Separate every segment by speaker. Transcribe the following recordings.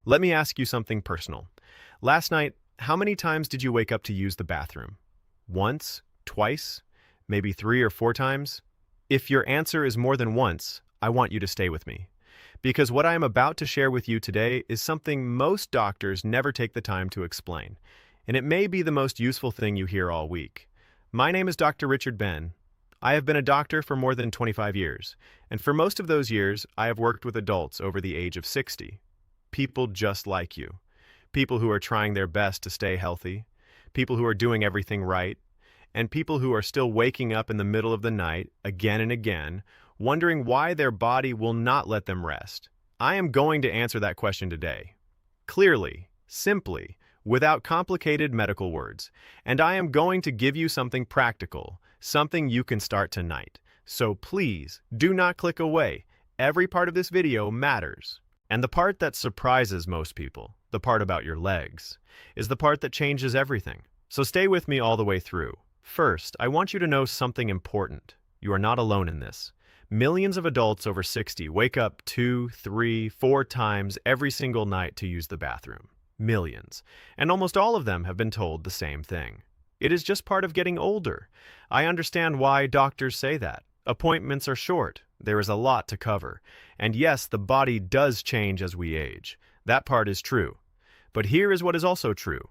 Speaker 1: Let me ask you something personal. Last night, how many times did you wake up to use the bathroom? Once? Twice? Maybe 3 or 4 times? If your answer is more than once, I want you to stay with me. Because what I am about to share with you today is something most doctors never take the time to explain, and it may be the most useful thing you hear all week. My name is Dr. Richard Ben. I have been a doctor for more than 25 years, and for most of those years, I have worked with adults over the age of 60. People just like you. People who are trying their best to stay healthy, people who are doing everything right, and people who are still waking up in the middle of the night again and again, wondering why their body will not let them rest. I am going to answer that question today. Clearly, simply, without complicated medical words. And I am going to give you something practical, something you can start tonight. So please, do not click away. Every part of this video matters. And the part that surprises most people, the part about your legs, is the part that changes everything. So stay with me all the way through. First, I want you to know something important. You are not alone in this. Millions of adults over 60 wake up 2, 3, 4 times every single night to use the bathroom. Millions. And almost all of them have been told the same thing. It is just part of getting older. I understand why doctors say that. Appointments are short. There is a lot to cover. And yes, the body does change as we age. That part is true. But here is what is also true.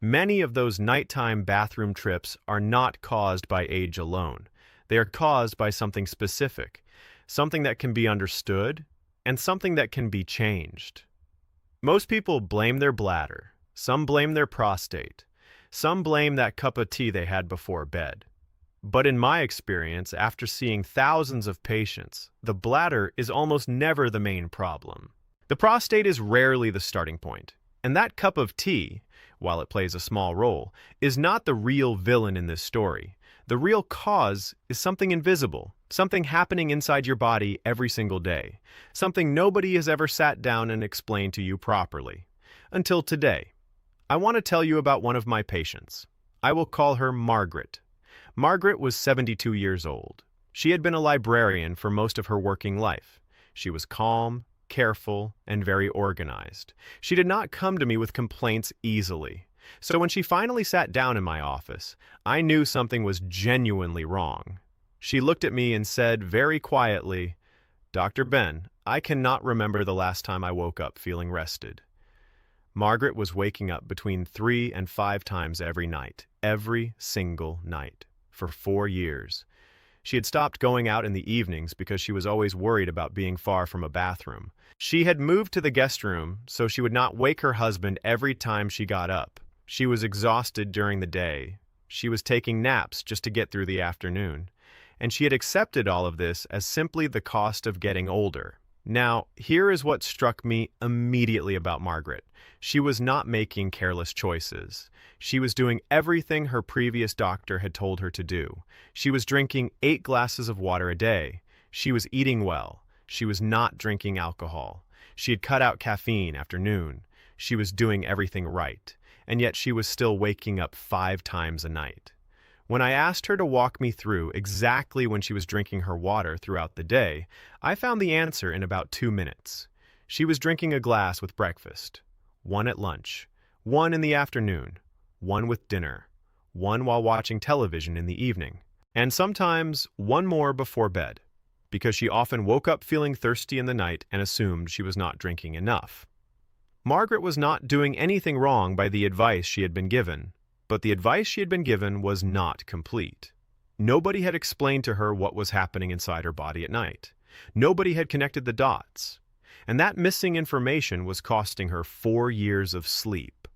Speaker 1: Many of those nighttime bathroom trips are not caused by age alone. They are caused by something specific, something that can be understood, and something that can be changed. Most people blame their bladder. Some blame their prostate. Some blame that cup of tea they had before bed. But in my experience, after seeing thousands of patients, the bladder is almost never the main problem. The prostate is rarely the starting point. And that cup of tea, while it plays a small role, is not the real villain in this story. The real cause is something invisible, something happening inside your body every single day, something nobody has ever sat down and explained to you properly. Until today. I want to tell you about one of my patients. I will call her Margaret. Margaret was 72 years old. She had been a librarian for most of her working life. She was calm, careful, and very organized. She did not come to me with complaints easily. So when she finally sat down in my office, I knew something was genuinely wrong. She looked at me and said very quietly, "Dr. Ben, I cannot remember the last time I woke up feeling rested." Margaret was waking up between 3 and 5 times every night, every single night, for 4 years. She had stopped going out in the evenings because she was always worried about being far from a bathroom. She had moved to the guest room so she would not wake her husband every time she got up. She was exhausted during the day. She was taking naps just to get through the afternoon. And she had accepted all of this as simply the cost of getting older. Now, here is what struck me immediately about Margaret. She was not making careless choices. She was doing everything her previous doctor had told her to do. She was drinking 8 glasses of water a day. She was eating well. She was not drinking alcohol. She had cut out caffeine after noon. She was doing everything right. And yet she was still waking up 5 times a night. When I asked her to walk me through exactly when she was drinking her water throughout the day, I found the answer in about 2 minutes. She was drinking a glass with breakfast, 1 at lunch, 1 in the afternoon, 1 with dinner, 1 while watching television in the evening, and sometimes 1 more before bed, because she often woke up feeling thirsty in the night and assumed she was not drinking enough. Margaret was not doing anything wrong by the advice she had been given. But the advice she had been given was not complete. Nobody had explained to her what was happening inside her body at night. Nobody had connected the dots. And that missing information was costing her 4 years of sleep.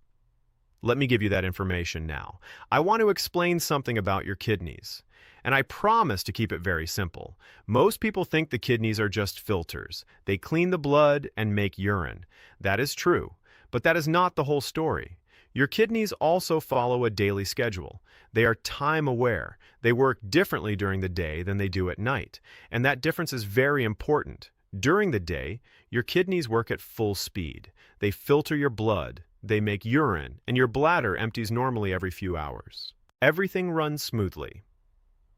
Speaker 1: Let me give you that information now. I want to explain something about your kidneys. And I promise to keep it very simple. Most people think the kidneys are just filters. They clean the blood and make urine. That is true. But that is not the whole story. Your kidneys also follow a daily schedule. They are time-aware. They work differently during the day than they do at night, and that difference is very important. During the day, your kidneys work at full speed. They filter your blood, they make urine, and your bladder empties normally every few hours. Everything runs smoothly.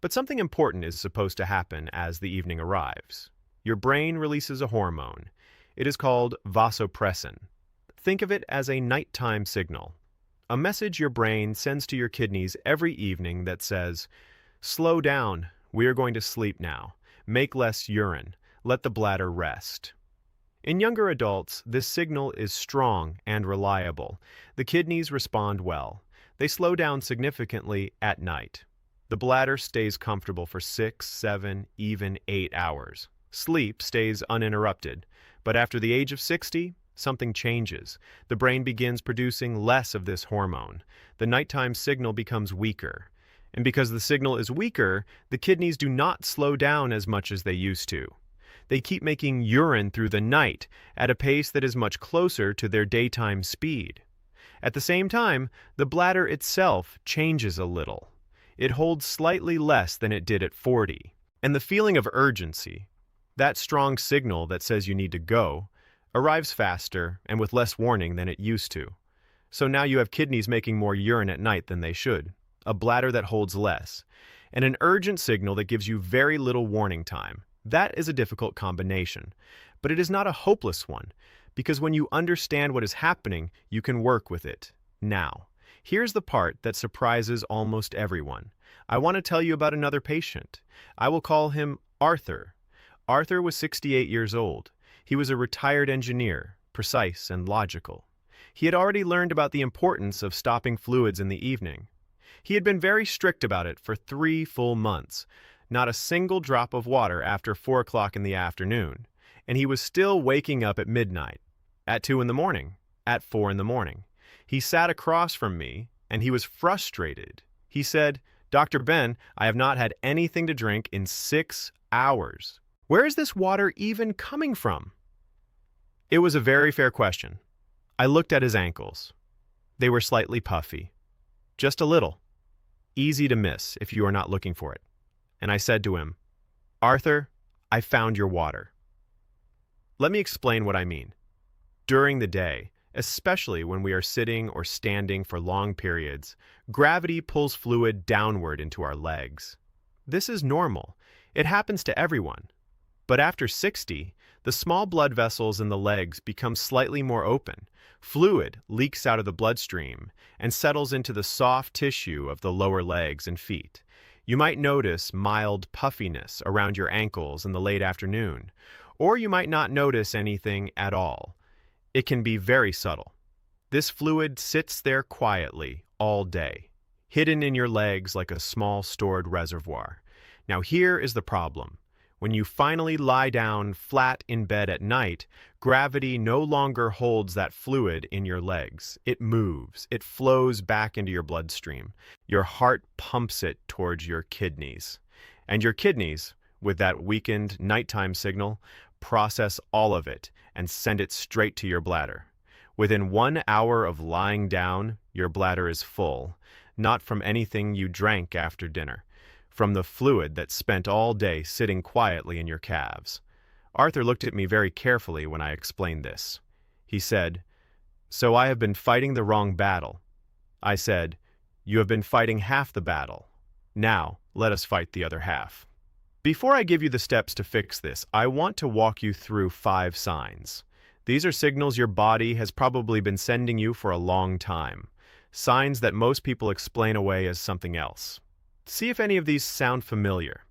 Speaker 1: But something important is supposed to happen as the evening arrives. Your brain releases a hormone. It is called vasopressin. Think of it as a nighttime signal, a message your brain sends to your kidneys every evening that says, "Slow down, we are going to sleep now. Make less urine. Let the bladder rest." In younger adults, this signal is strong and reliable. The kidneys respond well. They slow down significantly at night. The bladder stays comfortable for 6, 7, even 8 hours. Sleep stays uninterrupted. But after the age of 60, something changes. The brain begins producing less of this hormone. The nighttime signal becomes weaker. And because the signal is weaker, the kidneys do not slow down as much as they used to. They keep making urine through the night at a pace that is much closer to their daytime speed. At the same time, the bladder itself changes a little. It holds slightly less than it did at 40. And the feeling of urgency, that strong signal that says you need to go, arrives faster and with less warning than it used to. So now you have kidneys making more urine at night than they should, a bladder that holds less, and an urgent signal that gives you very little warning time. That is a difficult combination, but it is not a hopeless one, because when you understand what is happening, you can work with it. Now, here's the part that surprises almost everyone. I want to tell you about another patient. I will call him Arthur. Arthur was 68 years old. He was a retired engineer, precise and logical. He had already learned about the importance of stopping fluids in the evening. He had been very strict about it for 3 full months. Not a single drop of water after 4 o'clock in the afternoon, and he was still waking up at midnight, at 2 in the morning, at 4 in the morning. He sat across from me, and he was frustrated. He said, "Dr. Ben, I have not had anything to drink in 6 hours. Where is this water even coming from?" It was a very fair question. I looked at his ankles. They were slightly puffy. Just a little. Easy to miss if you are not looking for it. And I said to him, "Arthur, I found your water." Let me explain what I mean. During the day, especially when we are sitting or standing for long periods, gravity pulls fluid downward into our legs. This is normal. It happens to everyone. But after 60, the small blood vessels in the legs become slightly more open. Fluid leaks out of the bloodstream and settles into the soft tissue of the lower legs and feet. You might notice mild puffiness around your ankles in the late afternoon, or you might not notice anything at all. It can be very subtle. This fluid sits there quietly all day, hidden in your legs like a small stored reservoir. Now here is the problem. When you finally lie down flat in bed at night, gravity no longer holds that fluid in your legs. It moves. It flows back into your bloodstream. Your heart pumps it towards your kidneys. And your kidneys, with that weakened nighttime signal, process all of it and send it straight to your bladder. Within 1 hour of lying down, your bladder is full, not from anything you drank after dinner, from the fluid that spent all day sitting quietly in your calves. Arthur looked at me very carefully when I explained this. He said, "So I have been fighting the wrong battle." I said, "You have been fighting half the battle. Now, let us fight the other half." Before I give you the steps to fix this, I want to walk you through 5 signs. These are signals your body has probably been sending you for a long time. Signs that most people explain away as something else. See if any of these sound familiar.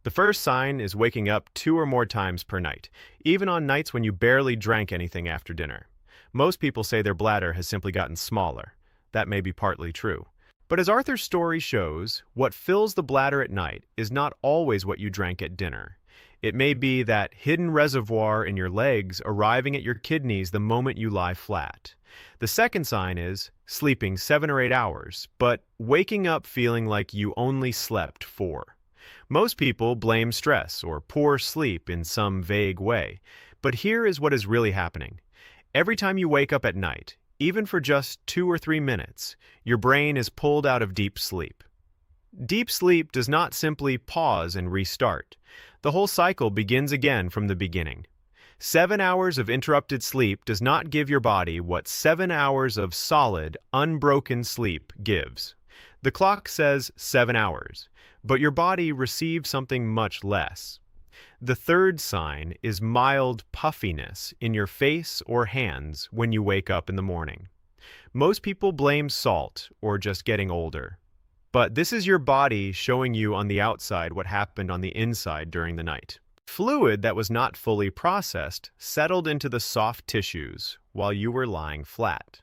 Speaker 1: The first sign is waking up 2 or more times per night, even on nights when you barely drank anything after dinner. Most people say their bladder has simply gotten smaller. That may be partly true. But as Arthur's story shows, what fills the bladder at night is not always what you drank at dinner. It may be that hidden reservoir in your legs arriving at your kidneys the moment you lie flat. The second sign is sleeping 7 or 8 hours, but waking up feeling like you only slept 4. Most people blame stress or poor sleep in some vague way, but here is what is really happening. Every time you wake up at night, even for just 2 or 3 minutes, your brain is pulled out of deep sleep. Deep sleep does not simply pause and restart. The whole cycle begins again from the beginning. 7 hours of interrupted sleep does not give your body what 7 hours of solid, unbroken sleep gives. The clock says 7 hours, but your body received something much less. The third sign is mild puffiness in your face or hands when you wake up in the morning. Most people blame salt or just getting older. But this is your body showing you on the outside what happened on the inside during the night. Fluid that was not fully processed settled into the soft tissues while you were lying flat.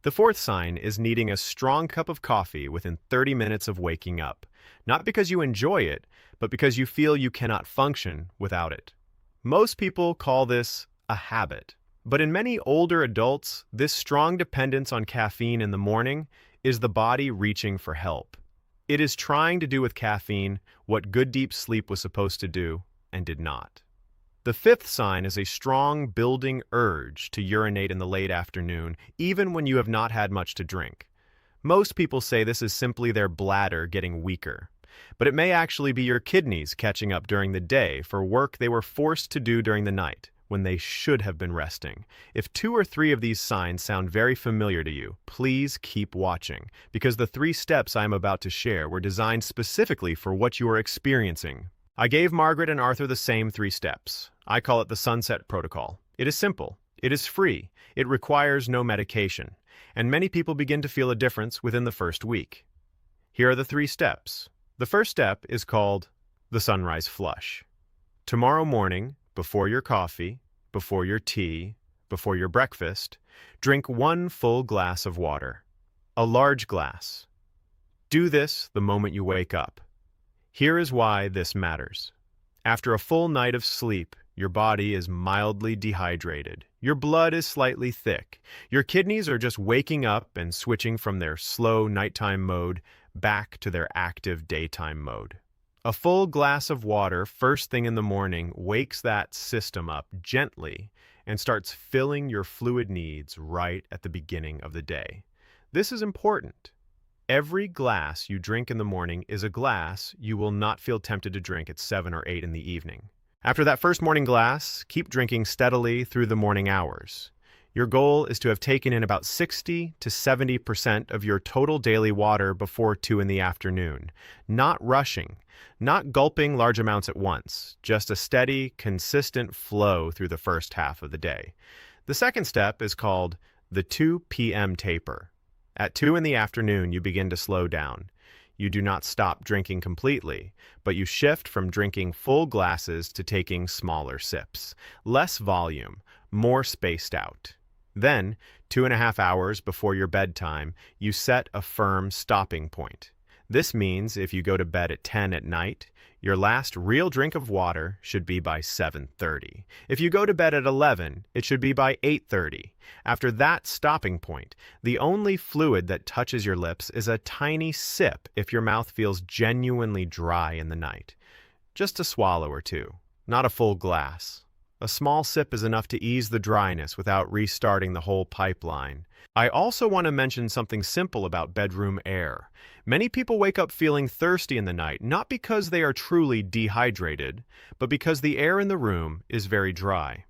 Speaker 1: The fourth sign is needing a strong cup of coffee within 30 minutes of waking up, not because you enjoy it, but because you feel you cannot function without it. Most people call this a habit, but in many older adults, this strong dependence on caffeine in the morning is the body reaching for help. It is trying to do with caffeine what good deep sleep was supposed to do and did not. The fifth sign is a strong building urge to urinate in the late afternoon, even when you have not had much to drink. Most people say this is simply their bladder getting weaker, but it may actually be your kidneys catching up during the day for work they were forced to do during the night when they should have been resting. If 2 or 3 of these signs sound very familiar to you, please keep watching, because the 3 steps I am about to share were designed specifically for what you are experiencing. I gave Margaret and Arthur the same 3 steps. I call it the Sunset Protocol. It is simple. It is free. It requires no medication. And many people begin to feel a difference within the first week. Here are the 3 steps. The first step is called the sunrise flush. Tomorrow morning, before your coffee, before your tea, before your breakfast, drink 1 full glass of water. A large glass. Do this the moment you wake up. Here is why this matters. After a full night of sleep, your body is mildly dehydrated. Your blood is slightly thick. Your kidneys are just waking up and switching from their slow nighttime mode back to their active daytime mode. A full glass of water first thing in the morning wakes that system up gently and starts filling your fluid needs right at the beginning of the day. This is important. Every glass you drink in the morning is a glass you will not feel tempted to drink at 7 or 8 in the evening. After that first morning glass, keep drinking steadily through the morning hours. Your goal is to have taken in about 60 to 70% of your total daily water before 2 in the afternoon. Not rushing, not gulping large amounts at once, just a steady, consistent flow through the first half of the day. The second step is called the 2 p.m. taper. At 2 in the afternoon, you begin to slow down. You do not stop drinking completely, but you shift from drinking full glasses to taking smaller sips. Less volume, more spaced out. Then, 2.5 hours before your bedtime, you set a firm stopping point. This means if you go to bed at 10 at night, your last real drink of water should be by 7:30. If you go to bed at 11, it should be by 8:30. After that stopping point, the only fluid that touches your lips is a tiny sip if your mouth feels genuinely dry in the night. Just a swallow or 2, not a full glass. A small sip is enough to ease the dryness without restarting the whole pipeline. I also want to mention something simple about bedroom air. Many people wake up feeling thirsty in the night, not because they are truly dehydrated, but because the air in the room is very dry.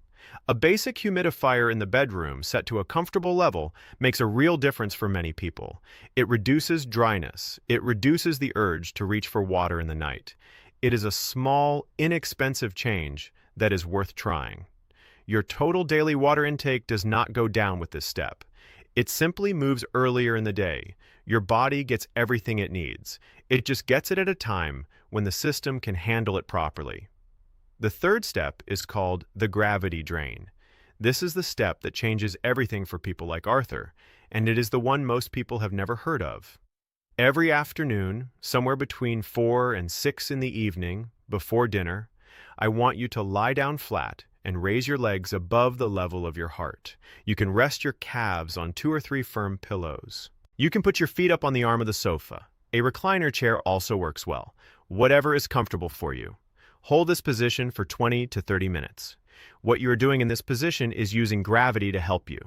Speaker 1: A basic humidifier in the bedroom set to a comfortable level makes a real difference for many people. It reduces dryness. It reduces the urge to reach for water in the night. It is a small, inexpensive change that is worth trying. Your total daily water intake does not go down with this step. It simply moves earlier in the day. Your body gets everything it needs. It just gets it at a time when the system can handle it properly. The third step is called the gravity drain. This is the step that changes everything for people like Arthur, and it is the one most people have never heard of. Every afternoon, somewhere between 4 and 6 in the evening, before dinner, I want you to lie down flat and raise your legs above the level of your heart. You can rest your calves on 2 or 3 firm pillows. You can put your feet up on the arm of the sofa. A recliner chair also works well. Whatever is comfortable for you. Hold this position for 20 to 30 minutes. What you are doing in this position is using gravity to help you.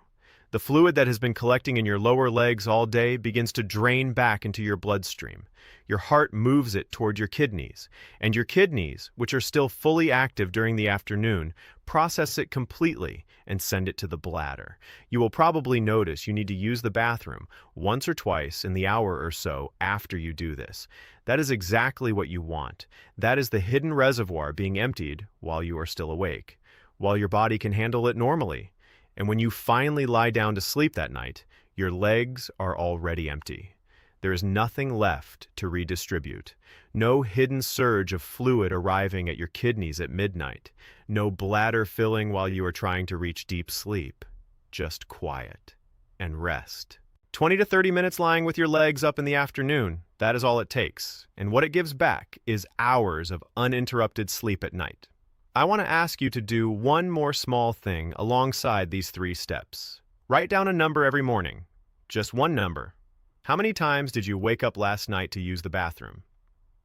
Speaker 1: The fluid that has been collecting in your lower legs all day begins to drain back into your bloodstream. Your heart moves it toward your kidneys, and your kidneys, which are still fully active during the afternoon, process it completely and send it to the bladder. You will probably notice you need to use the bathroom once or twice in the hour or so after you do this. That is exactly what you want. That is the hidden reservoir being emptied while you are still awake, while your body can handle it normally. And when you finally lie down to sleep that night, your legs are already empty. There is nothing left to redistribute. No hidden surge of fluid arriving at your kidneys at midnight. No bladder filling while you are trying to reach deep sleep. Just quiet and rest. 20 to 30 minutes lying with your legs up in the afternoon, that is all it takes. And what it gives back is hours of uninterrupted sleep at night. I want to ask you to do one more small thing alongside these 3 steps. Write down a number every morning. Just one number. How many times did you wake up last night to use the bathroom?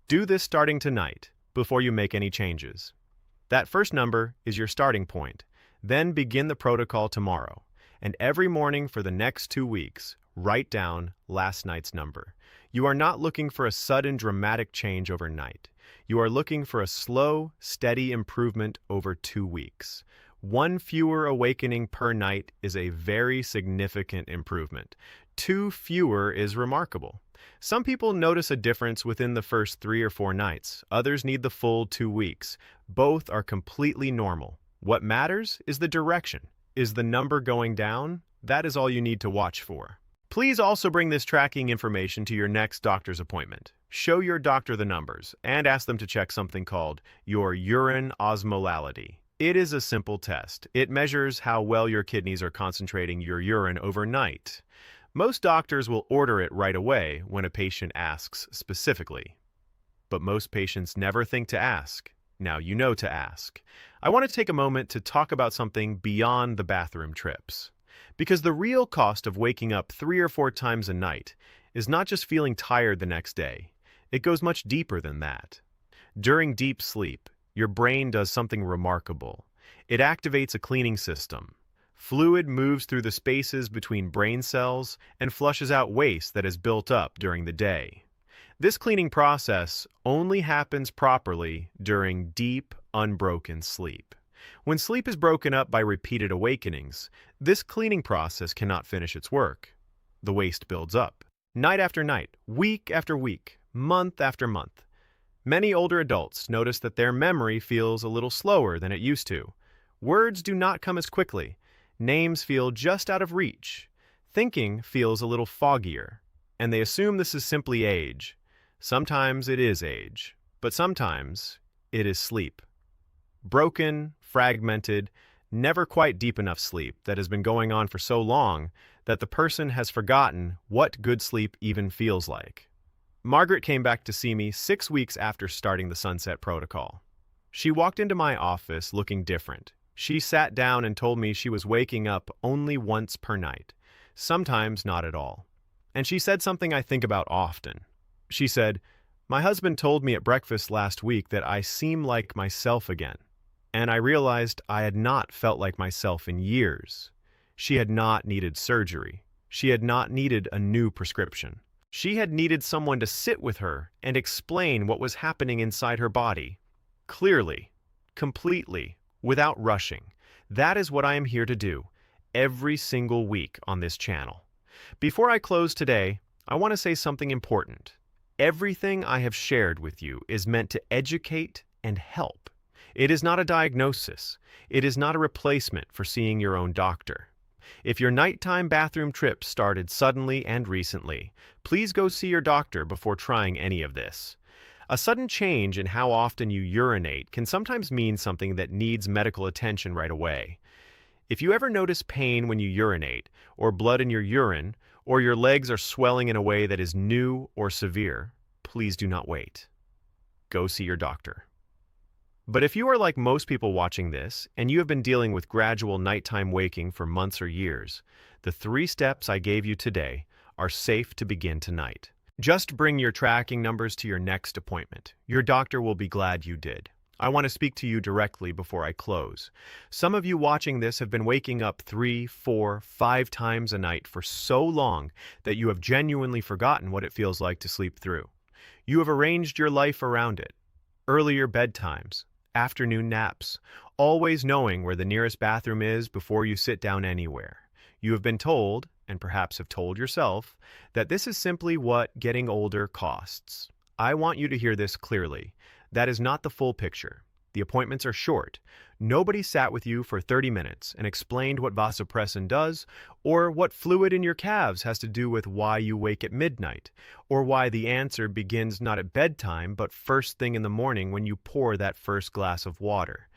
Speaker 1: Do this starting tonight, before you make any changes. That first number is your starting point. Then begin the protocol tomorrow. And every morning for the next 2 weeks, write down last night's number. You are not looking for a sudden dramatic change overnight. You are looking for a slow, steady improvement over 2 weeks. 1 fewer awakening per night is a very significant improvement. 2 fewer is remarkable. Some people notice a difference within the first 3 or 4 nights. Others need the full 2 weeks. Both are completely normal. What matters is the direction. Is the number going down? That is all you need to watch for. Please also bring this tracking information to your next doctor's appointment. Show your doctor the numbers and ask them to check something called your urine osmolality. It is a simple test. It measures how well your kidneys are concentrating your urine overnight. Most doctors will order it right away when a patient asks specifically. But most patients never think to ask. Now you know to ask. I want to take a moment to talk about something beyond the bathroom trips. Because the real cost of waking up 3 or 4 times a night is not just feeling tired the next day. It goes much deeper than that. During deep sleep, your brain does something remarkable. It activates a cleaning system. Fluid moves through the spaces between brain cells and flushes out waste that has built up during the day. This cleaning process only happens properly during deep, unbroken sleep. When sleep is broken up by repeated awakenings, this cleaning process cannot finish its work. The waste builds up, night after night, week after week, month after month. Many older adults notice that their memory feels a little slower than it used to. Words do not come as quickly. Names feel just out of reach. Thinking feels a little foggier, and they assume this is simply age. Sometimes it is age, but sometimes it is sleep. Broken, fragmented, never quite deep enough sleep that has been going on for so long that the person has forgotten what good sleep even feels like. Margaret came back to see me 6 weeks after starting the Sunset Protocol. She walked into my office looking different. She sat down and told me she was waking up only once per night, sometimes not at all. And she said something I think about often. She said, "My husband told me at breakfast last week that I seem like myself again. And I realized I had not felt like myself in years." She had not needed surgery. She had not needed a new prescription. She had needed someone to sit with her and explain what was happening inside her body. Clearly, completely, without rushing. That is what I am here to do, every single week on this channel. Before I close today, I want to say something important. Everything I have shared with you is meant to educate and help. It is not a diagnosis. It is not a replacement for seeing your own doctor. If your nighttime bathroom trip started suddenly and recently, please go see your doctor before trying any of this. A sudden change in how often you urinate can sometimes mean something that needs medical attention right away. If you ever notice pain when you urinate, or blood in your urine, or your legs are swelling in a way that is new or severe, please do not wait. Go see your doctor. But if you are like most people watching this, and you have been dealing with gradual nighttime waking for months or years, the 3 steps I gave you today are safe to begin tonight. Just bring your tracking numbers to your next appointment. Your doctor will be glad you did. I want to speak to you directly before I close. Some of you watching this have been waking up 3, 4, 5 times a night for so long that you have genuinely forgotten what it feels like to sleep through. You have arranged your life around it. Earlier bedtimes, afternoon naps, always knowing where the nearest bathroom is before you sit down anywhere. You have been told, and perhaps have told yourself, that this is simply what getting older costs. I want you to hear this clearly. That is not the full picture. The appointments are short. Nobody sat with you for 30 minutes and explained what vasopressin does, or what fluid in your calves has to do with why you wake at midnight, or why the answer begins not at bedtime but first thing in the morning when you pour that first glass of water.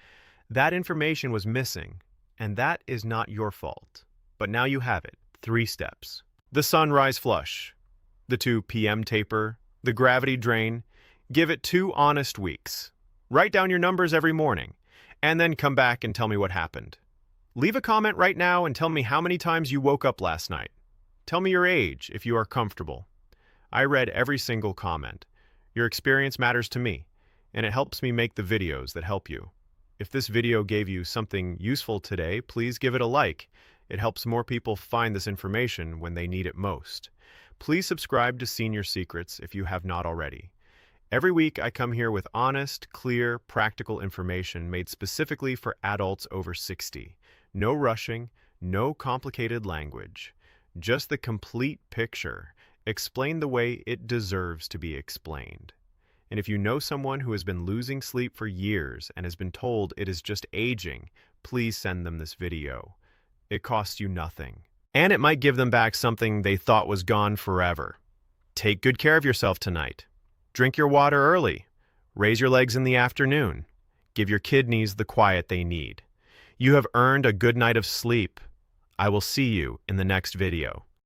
Speaker 1: That information was missing, and that is not your fault. But now you have it. 3 steps. The sunrise flush, the 2 p.m. taper, the gravity drain. Give it 2 honest weeks. Write down your numbers every morning, and then come back and tell me what happened. Leave a comment right now and tell me how many times you woke up last night. Tell me your age, if you are comfortable. I read every single comment. Your experience matters to me, and it helps me make the videos that help you. If this video gave you something useful today, please give it a like. It helps more people find this information when they need it most. Please subscribe to Senior Secrets if you have not already. Every week, I come here with honest, clear, practical information made specifically for adults over 60. No rushing, no complicated language. Just the complete picture, explained the way it deserves to be explained. And if you know someone who has been losing sleep for years and has been told it is just aging, please send them this video. It costs you nothing. And it might give them back something they thought was gone forever. Take good care of yourself tonight. Drink your water early. Raise your legs in the afternoon. Give your kidneys the quiet they need. You have earned a good night of sleep. I will see you in the next video.